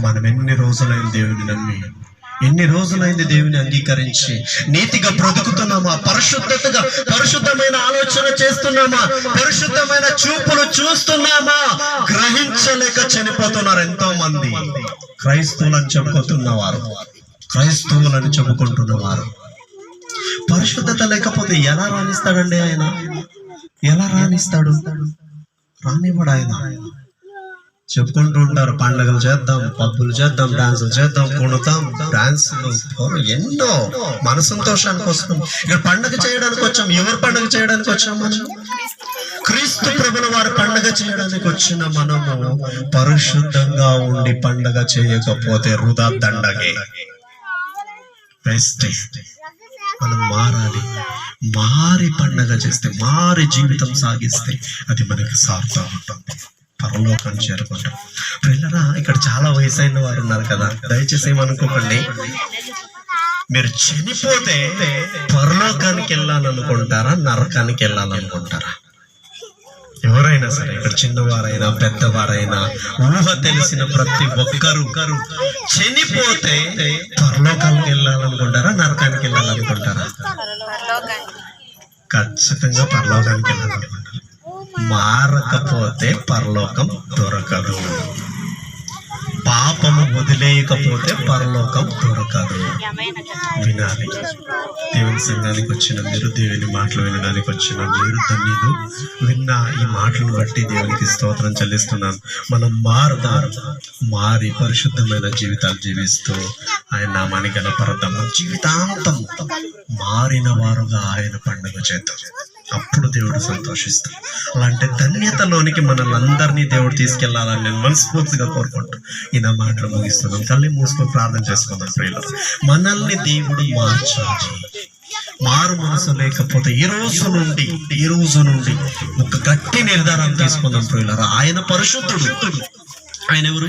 మనం ఎన్ని రోజులైంది దేవుని నమ్మి, ఎన్ని రోజులైంది దేవుని అంగీకరించి నీతిగా బ్రతుకుతున్నామా? పరిశుద్ధమైన ఆలోచన చేస్తున్నామా? పరిశుద్ధమైన చూపులు చూస్తున్నామా? గ్రహించలేక చనిపోతున్నారు ఎంతో మంది. క్రైస్తవులని చెప్పుకుంటున్నవారు, క్రైస్తవులని చెప్పుకుంటున్నవారు పరిశుద్ధత లేకపోతే ఎలా రాణిస్తాడండి ఆయన? ఎలా రాణిస్తాడు? రానివ్వడు ఆయన. చెప్పుకుంటూ ఉంటారు, పండుగలు చేద్దాం, పబ్బులు చేద్దాం, డాన్సులు చేద్దాం, కొడతాం, డాన్సులు ఎన్నో మన సంతోషానికి వస్తాం. ఇక్కడ పండుగ చేయడానికి వచ్చాం. ఎవరు పండుగ చేయడానికి వచ్చాం? మనం క్రీస్తు ప్రభుల వారి పండుగ చేయడానికి వచ్చిన మనము పరిశుద్ధంగా ఉండి పండుగ చేయకపోతే వృధా దండగే. మనం మారాలి. మారి పండగ చేస్తే, మారి జీవితం సాగిస్తే అది మనకి సార్థం ఉంటుంది, పరలోకాన్ని చేరుకుంటాం. పిల్లరా, ఇక్కడ చాలా వయసు అయిన వారు ఉన్నారు కదా, దయచేసి ఏమనుకోకండి. మీరు చనిపోతే పరలోకానికి వెళ్ళాలనుకుంటారా, నరకానికి వెళ్ళాలనుకుంటారా? ఎవరైనా సరే, ఇక్కడ చిన్నవారైనా పెద్దవారైనా ఊహ తెలిసిన ప్రతి ఒక్కరు చనిపోతే పరలోకానికి వెళ్ళాలనుకుంటారా, నరకానికి వెళ్ళాలనుకుంటారా? ఖచ్చితంగా పరలోకానికి వెళ్ళాలనుకుంటారు. మారకపోతే పరలోకం దొరకదు. పాపము వదిలేయకపోతే పరలోకం దొరకదు. వినాలి. దేవుని సంఘానికి వచ్చిన మీరు, దేవుని మాటలు వినడానికి వచ్చిన మీరు ధన్యులు. విన్న ఈ మాటలను బట్టి దేవునికి స్తోత్రం చెల్లిస్తున్నాను. మనం మారి పరిశుద్ధమైన జీవితాలు జీవిస్తూ ఆయన నామాన్ని గణపరదాము. జీవితాంతం మారిన వారుగా ఆయన పండుగ చేద్దాం. అప్పుడు దేవుడు సంతోషిస్తాడు. అలాంటి ధన్యతలోనికి మనల్ని అందరినీ దేవుడు తీసుకెళ్లాలని నేను మనస్ఫూర్తిగా కోరుకుంటాను. ఈ నా మాటలు ముగిస్తున్నాం. కళ్ళు మూసుకొని ప్రార్థన చేసుకుందాం. ప్రియులారా, మనల్ని దేవుడు మార్చాలి. మారు మనసు లేకపోతే ఈ రోజు నుండి ఒక గట్టి నిర్ధారణ తీసుకుందాం. ప్రియులారా, ఆయన పరిశుద్ధుడు. ఆయన ఎవరు?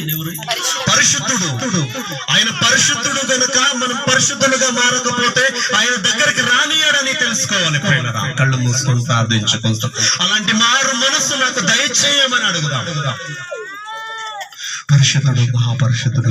పరిశుద్ధుడు. ఆయన పరిశుద్ధుడు కనుక మనం పరిశుద్ధులుగా మారకపోతే ఆయన దగ్గరికి రానియడని తెలుసుకోవాలి. ప్రియులారా, కళ్ళు మూసుకొని ప్రార్థించుకుంటాం. అలాంటి మారు మనస్సు నాకు దయచేయమని అడుగుదాం. పరిశుద్ధుడు, మహాపరిశుద్ధుడు.